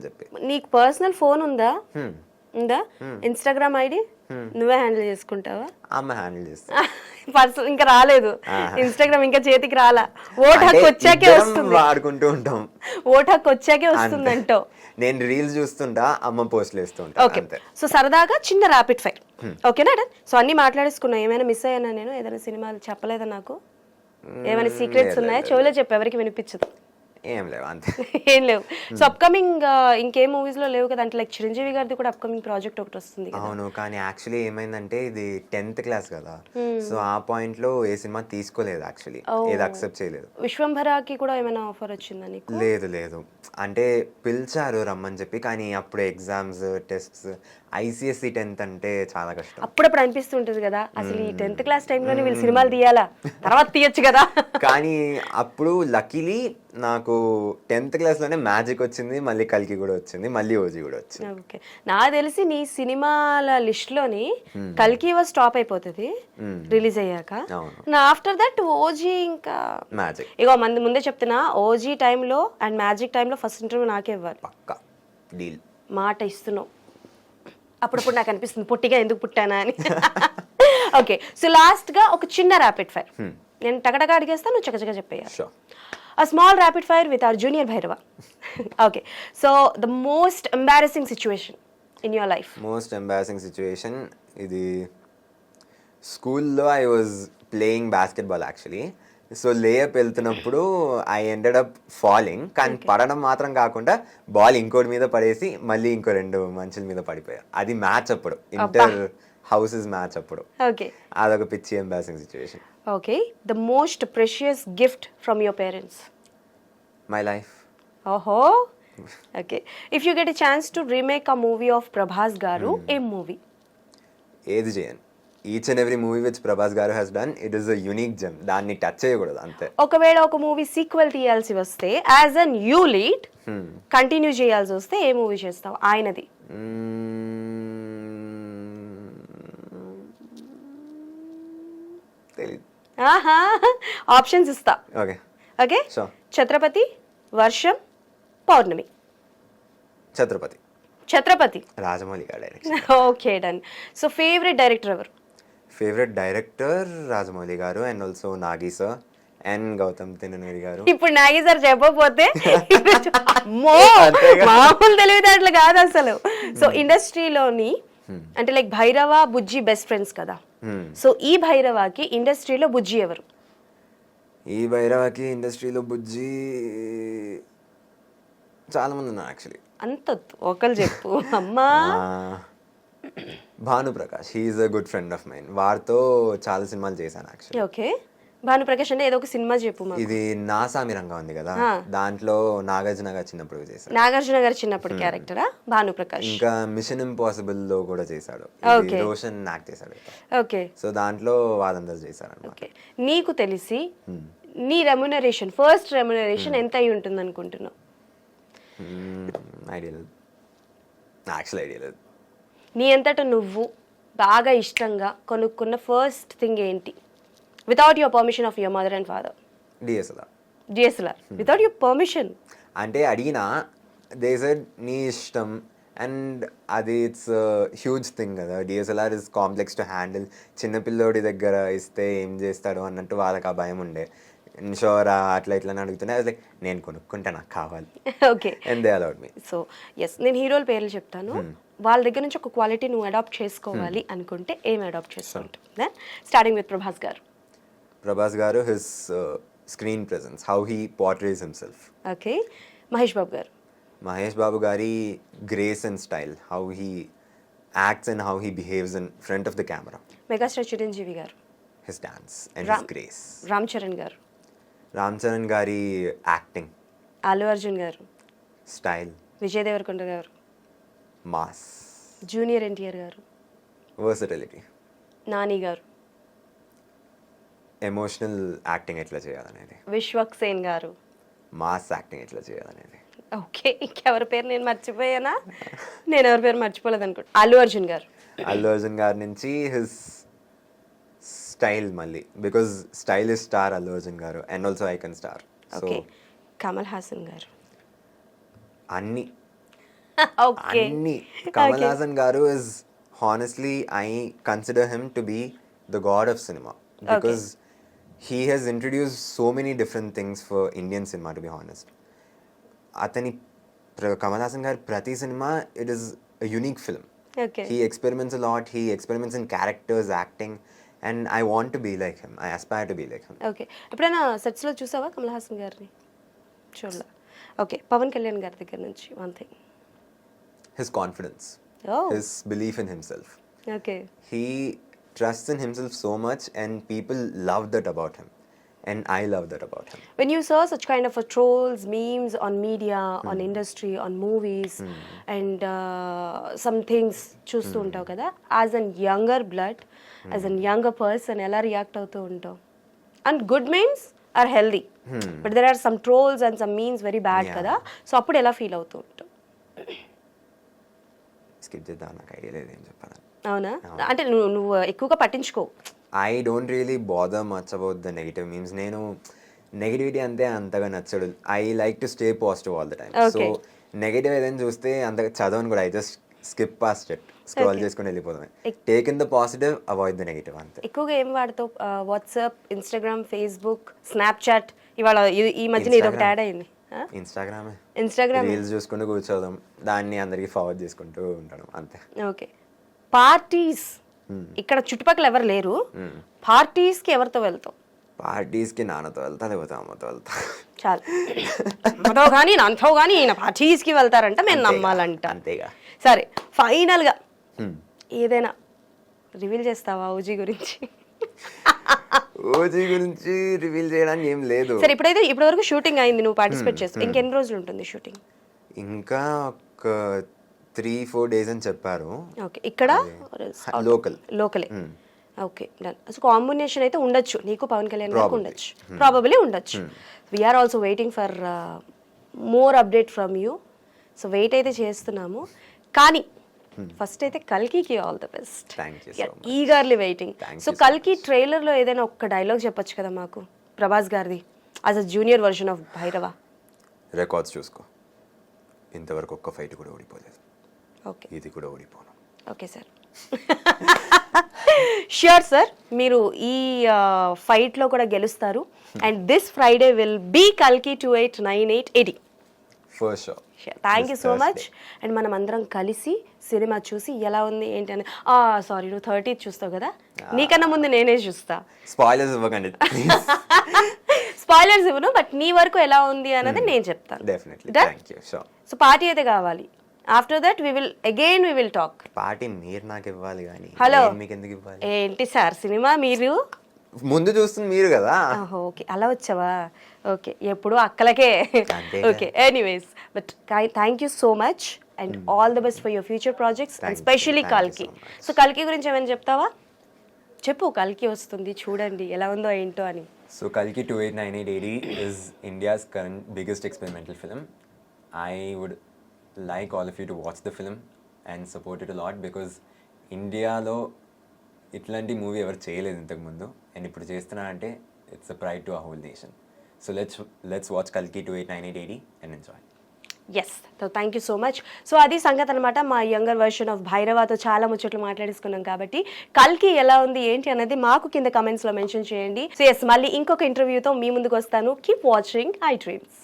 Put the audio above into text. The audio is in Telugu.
చెప్పి. నీకు పర్సనల్ ఫోన్ ఉందా? Hmm. ఉందా? ఇన్స్టాగ్రామ్ ఐడి నువ్వే హ్యాండిల్ చేసుకుంటావా? అమ్మ హ్యాండిల్ చేస్తా. పర్సనల్ ఇంకా రాలేదు, ఇన్స్టాగ్రామ్ ఇంకా చేతికి రాలా. ఓట్ హక్కు వచ్చాకే వస్తుంది, వాడుకుంటూ ఉంటాం. ఓట్ హక్కు వచ్చాకే వస్తుంది అంటో. నేను రీల్స్ చూస్తుంటా, అమ్మ పోస్ట్లు వేస్తుంటా. ఓకే, సో సరదాగా చిన్న ర్యాపిడ్ ఫైర్. ఓకేనా? సో అన్ని మాట్లాడేసుకున్నా. ఏమైనా మిస్ అయ్యానా నేను? ఏదైనా సినిమాలు చెప్పలేదా నాకు? ఏమైనా సీక్రెట్స్ ఉన్నాయా? చెవిలో చెప్పు, ఎవరికి వినిపించదు. ఏం లేవు, అంతే. ఏం లేవు. సో అప్కమింగ్ ఇంకేం మూవీస్ లో లేవు కదా అంటే, లైక్ చిరంజీవి గారిది కూడా అప్కమింగ్ ప్రాజెక్ట్ ఒకటి వస్తుంది కదా. అవును, కానీ యాక్చువల్లీ ఏమైందంటే ఇది 10th క్లాస్ కదా, సో ఆ పాయింట్ లో ఏ సినిమా తీసుకోలేదు యాక్చువల్లీ, ఏది అక్సెప్ట్ చేయలేదు. విశ్వంభరాకి కూడా ఏమైనా ఆఫర్ వచ్చిందా నీకు? లేదు లేదు, అంటే పిలిచారు రమ్మని చెప్పి, కానీ అప్పుడు ఎగ్జామ్స్ టెస్ట్స్, ICSE 10th అంటే చాలా కష్టం. అప్పుడప్పుడు అనిపిస్తుంటది కదా, అసలు ఈ 10th క్లాస్ టైంలోనే వీళ్ళు సినిమాలు తీయాలా, తర్వాత తీయచ్చు కదా. కానీ అప్పుడు లక్కీలీ నాకు 10th క్లాస్లోనే మ్యాజిక్ వచ్చింది, మళ్ళీ కల్కి కూడా వచ్చింది, మళ్ళీ ఓజీ కూడా వచ్చింది. ఓకే, నాకు తెలిసి నీ సినిమాల లిస్ట్లోని కల్కి వాజ్ స్టాప్ అయిపోతుంది రిలీజ్ అయ్యాక. ఆఫ్టర్ దట్ ఓజీ, ఇంకా మ్యాజిక్. ఇగో ముందే చెప్తున్నా, ఓజీ టైంలో అండ్ మ్యాజిక్ టైంలో ఫస్ట్ ఇంటర్వ్యూ నాకే ఇవ్వాలి. పక్కా డీల్, మాట ఇస్తున్నావు. అప్పుడప్పుడు నాకు అనిపిస్తుంది పొట్టిగా ఎందుకు పుట్టానా అని. ఓకే, సో లాస్ట్గా ఒక చిన్న ర్యాపిడ్ ఫైర్. నేను టగటగా అడిగేస్తాను, నువ్వు చకచగా చెప్పేయాలి. A small rapid fire with our junior Bhairava. Okay, so the most embarrassing situation in your life? Most embarrassing situation, ఇది స్కూల్లో I was playing basketball actually. So layup వెళ్తున్నప్పుడు ఐ ఎండెడ్ అప్ ఫాలింగ్, కానీ పడడం మాత్రం కాకుండా బాల్ ఇంకోటి మీద పడేసి మళ్ళీ ఇంకో 2 మనుషుల మీద పడిపోయా. అది మ్యాచ్ అప్పుడు, ఇంటర్ హౌసెస్ మ్యాచ్ అప్పుడు. ఓకే, అదొక పిచ్చి embarrassing situation. Okay, the most precious gift from your parents? My life. ఓహో, okay. If you get a chance to remake a movie of Prabhas garu, ఏం మూవీ? ఏది చేయను. Each and every movie which Prabhas garu has done, it is a unique gem, దాన్ని టచ్ చేయకూడదు అంతే. ఒకవేళ ఒక మూవీ సీక్వెల్ తీయాల్సి వస్తే, as an you lead continue చేయాల్సి వస్తే ఏ మూవీ చేస్తావు ఆయనది? తెలీదు. ఆహా, ఆప్షన్స్ ఇస్తా. ఓకే ఓకే, ఛత్రపతి, వర్షం, పౌర్ణమి. ఛత్రపతి. ఛత్రపతి, రాజమౌళి గారు direction. Okay, done. So favourite director ఎవరు? ఫేవరెట్ డైరెక్టర్ రాజమౌళి గారు, and also Nagi sir and Gautam Tinnanuri గారు. ఇప్పుడు నాగి సార్ చెప్పకపోతే మామూలు తెలివితేటలు కాదు అసలు. సో ఇండస్ట్రీలోని అంటే లైక్ భైరవ, బుజ్జి బెస్ట్ ఫ్రెండ్స్ కదా. సో ఈ భైరవకి ఇండస్ట్రీలో బుజ్జి ఎవరు? ఈ భైరవకి ఇండస్ట్రీలో బుజ్జి చాలా మంది ఉన్నారు యాక్చువల్లీ. అంత ఒకళ్ళు చెప్పు అమ్మా. Bhanuprakash, he's a good friend of mine, వారితో చాలా సినిమాలు చేశాను యాక్చువల్లీ. ఓకే, భానుప్రకాష్ అంటే ఏదో ఒక సినిమా చెప్పు. ఇది నాసామి రంగా ఉంది కదా, దాంట్లో నాగార్జున గారు చిన్నప్పుడు చేశాడు. నాగార్జున గారు చిన్నప్పుడు క్యారెక్టరా భానుప్రకాష్? ఇంకా మిషన్ ఇంపాసిబుల్ లో కూడా చేశాడు, రోషన్ యాక్ట్ చేశాడు. ఓకే, సో దాంట్లో వాళ్ళందరూ చేశారు. ఓకే, నీకు తెలిసి నీ రెమ్యునరేషన్, ఫస్ట్ రెమ్యునరేషన్ ఎంత అయి ఉంటుంది అనుకుంటున్నావు? ఐడియా లేదు, యాక్చువల్ ఐడియా లేదు. నీ అంతటా నువ్వు బాగా ఇష్టంగా కొనుక్కున్న ఫస్ట్ థింగ్ ఏంటి? Without your permission of your mother and father. DSLR without your permission అంటే అడిగినా దే సెడ్ నీ ఇష్టం, అండ్ అది ఇట్స్ హ్యూజ్ థింగ్ కదా. DSLR is complex to handle, చిన్నపిల్లోడి దగ్గర ఇస్తే ఏం చేస్తాడు అన్నట్టు వాళ్ళకి ఆ భయం ఉండే. ఇన్షోర్ అట్లా ఇట్లా అడుగుతున్నా, లైక్ నేను కొనుక్కుంటే నాకు కావాలి. Okay, and they allowed me. So yes, నేను హీరోల పేర్లు చెప్తాను, వాళ్ళ దగ్గర నుంచి ఒక క్వాలిటీ నువ్వు అడాప్ట్ చేసుకోవాలి అనుకుంటే ఏం అడాప్ట్ చేసుకుంటావు? Then starting with Prabhas garu. Prabhas garu, his screen presence, how he portrays himself. Okay, Mahesh Babu garu. Mahesh Babu గారి grace and style, how he acts and how he behaves in front of the camera. Megastar Chiranjeevi garu. His dance and his grace. Ram Charan garu. Ram Charan గారి యాక్టింగ్. అల్లు అర్జున్ గారు. స్టైల్. విజయ్ దేవరకొండ గారు. మాస్. జూనియర్ ఎన్టీఆర్ గారు. వర్సటిలిటీ. నాని గారు. ఎమోషనల్ యాక్టింగ్ ఎట్లా చేయాలనేది. విశ్వక్ సేన్ గారు. మాస్ యాక్టింగ్ ఎట్లా చేయాలనేది. ఓకే, ఇంకెవరి పేరు నేను మర్చిపోయానా? నేను ఎవరి పేరు మర్చిపోలేదు అనుకుంటా. అల్లు అర్జున్ గారు. అల్లు అర్జున్ గారి నుంచి హిస్ స్టైల్ మళ్ళీ, because style is star Allu Arjun garu, and also icon star. Okay, Kamal Haasan garu. అన్ని ఓకే అన్ని Kamal Haasan garu is honestly I consider him to be the god of cinema because he has introduce so many different things for Indian cinema to be honest. అతని కమల్ హాసన్ గారి ప్రతి cinema it is a unique film. Okay He experiments a lot. He experiments in characters, acting, and I want to be like him. I aspire to be like him. Okay ఎప్పుడైనా సెట్స్లో చూసావా కమల్ హాసన్ గారిని? చూడలా. ఓకే పవన్ కళ్యాణ్ గారి దగ్గర నుంచి one thing. His confidence, oh his belief in himself. Okay He trusts in himself so much, and people love that about him. And I love that about him. when you saw such kind of a trolls, memes on media, on industry, on movies, and some things చూస్తూ ఉంటావు కదా, as an younger blood, as an younger person ఎలా రియాక్ట్ అవుతూ ఉంటావు? And good means are healthy, but there are some trolls and some means very bad Yeah. కదా, సో అప్పుడు ఎలా ఫీల్ అవుతూ ఉంటావు? Skip చేద్దాం, నాకు ఐడియా లేదు ఏం చెప్పాలి. అవునా? అంటే నువ్వు ఎక్కువగా పట్టించుకో. I don't really bother much about the negative memes. నేను నెగిటివిటీ అంతే అంతగా నచ్చడు. I like to stay positive all the time. So Okay. Negative ఏదైనా చూస్తే అంతగా చదవను కూడా. I just skip past it, scroll చేసుకుని వెళ్ళిపోతాం. Take in the positive, avoid the negative అంతే. ఎక్కువగా ఏం వాడతావు? WhatsApp, Instagram, Facebook, Snapchat. ఇవాళ ఈ మధ్యన ఇది ఒకటి యాడ్ అయింది. ఇన్స్టాగ్రామే. ఇన్స్టాగ్రామ్. రీల్స్ చూసుకుంటూ కూర్చోదాం, దాన్ని అందరికి ఫార్వర్డ్ చేసుకుంటూ ఉంటాం అంతే. ఓకే పార్టీస్, ఇక్కడ చుట్టుపక్కల ఎవరు లేరు, పార్టీస్కి ఎవరితో వెళ్తావు? పార్టీస్కి నాన్నతో వెళ్తా, లేకపోతే అమ్మతో వెళ్తా. చాలు, అమ్మతో కానీ నాన్నతో కానీ ఈయన పార్టీస్కి వెళ్తారంట, మేము నమ్మాలంట. అంతేగా. సరే ఫైనల్గా ఏదైనా రివీల్ చేస్తావా ఓజీ గురించి? ఓజీ గురించి రివీల్ చేయడానికి ఏం లేదు. సరే ఇప్పుడైతే ఇప్పటివరకు షూటింగ్ అయింది, నువ్వు పార్టిసిపేట్ చేస్తావు, ఇంకెన్ని రోజులు ఉంటుంది షూటింగ్? ఇంకా ఒక 3-4 days అని చెప్పారు. ఓకే ఇక్కడ లోకల్. లోకలే. Okay done. సో కాంబినేషన్ అయితే ఉండొచ్చు నీకు పవన్ కళ్యాణ్ గారికి, ఉండొచ్చు ప్రాబబ్లీ ఉండొచ్చు. We are also waiting for more update from you. So wait అయితే చేస్తున్నాము, కానీ ఫస్ట్ అయితే కల్కికి all the best. Thank you so much. Eagerly waiting. Thank so you so కల్కి ట్రైలర్లో ఏదైనా ఒక్క డైలాగ్ చెప్పొచ్చు కదా మాకు, ప్రభాస్ గారిది, as a junior version of Bhairava. Records చూసుకో, ఇంతవరకు ఒక్క ఫైట్ కూడా ఓడిపోలేదు, ఓకే ఇది కూడా ఓడిపోను. Okay sir. ష్యూర్ సార్, మీరు ఈ ఫైట్లో కూడా గెలుస్తారు. And this Friday will be కల్కి 289880. For sure. Thank you so much. And మనం అందరం కలిసి సినిమా చూసి ఎలా ఉంది ఏంటి అని, సారీ నువ్వు 30th చూస్తావు కదా, నీకన్నా ముందు నేనే చూస్తా. స్పాయిలర్స్ ఇవ్వకండి. స్పాయిలర్స్ ఇవ్వను, బట్ నీ వరకు ఎలా ఉంది అన్నది నేను చెప్తాను. Definitely. Done? Thank you. Sure. So party అయితే కావాలి. After that we will talk. Party మీరు నాకు ఇవ్వాలి, కానీ హలో నేను మీకు ఎందుకు ఇవ్వాలి? ఏంటి సార్ సినిమా మీరు ముందు చూస్తుంది మీరు కదా. ఓకే అలా వచ్చావా? ఓకే ఎప్పుడు అక్కలకే. అంతే. Okay anyways, but thank you so much and all the best for your future projects, and specially Thank you కల్కి. so much. సో కల్కి గురించి ఏమైనా చెప్తావా? చెప్పు, కల్కి వస్తుంది చూడండి ఎలా ఉందో ఏంటో అని. So Kalki 289880 is India's current biggest experimental film. I would like all of you to watch the film and support it a lot, because ఇండియాలో ఇట్లాంటి మూవీ ఎవరు చేయలేదు ఇంతకుముందు, అండ్ ఇప్పుడు చేస్తున్నారంటే it's a pride to a whole nation. So let's watch కల్కి 289880 and enjoy. Yes, so thank you so much. So అది సంగతి అనమాట, మా యంగర్ వర్షన్ ఆఫ్ భైరవతో చాలా ముచ్చట్లు మాట్లాడేసుకున్నాం కాబట్టి కల్కి ఎలా ఉంది ఏంటి అనేది మాకు కింద కమెంట్స్లో మెన్షన్ చేయండి. సో ఎస్, మళ్ళీ ఇంకొక ఇంటర్వ్యూతో మీ ముందుకు వస్తాను. Keep watching I dreams.